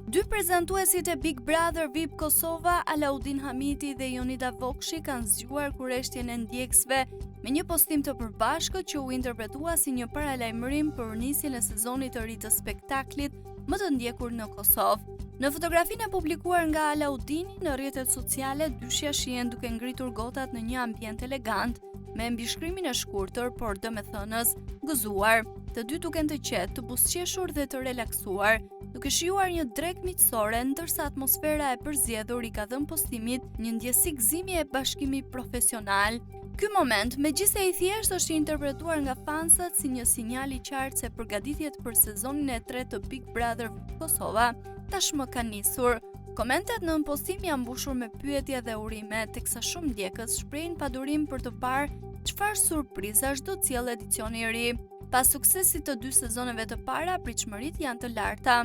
Dy prezantuesit e Big Brother VIP Kosova, Alaudin Hamiti dhe Jonida Vokshi, kanë zgjuar kurreshtjen e ndjekësve me një postim të përbashkët që u interpretua si një paralajmërim për nisjen e sezonit të ri të spektaklit më të ndjekur në Kosovë. Në fotografinë e publikuar nga Alaudini në rrjetet sociale, dyshja shihen duke ngritur gotat në një ambient elegant, me mbishkrimin e shkurtër por domethënës gëzuar. Të dy duken të qetë, të buzëqeshur dhe të relaksuar, duke shijuar një drekë miqësore, ndërsa atmosfera e përzgjedhur i ka dhënë postimit një ndjesi gëzimi e bashkimi profesional. Ky moment, megjithëse i thjeshtë, është interpretuar nga fansat si një sinjal i qartë se përgatitjet për sezonin e tretë të Big Brother Kosova tashmë kanë nisur. Komentet në postim janë mbushur me pyetje dhe urime, teksa shumë ndjekës shprehin padurim për të parë çfarë surprizash do të sjellë edicioni i ri. Pas suksesit të 2 sezoneve të para, pritshmëritë janë të larta.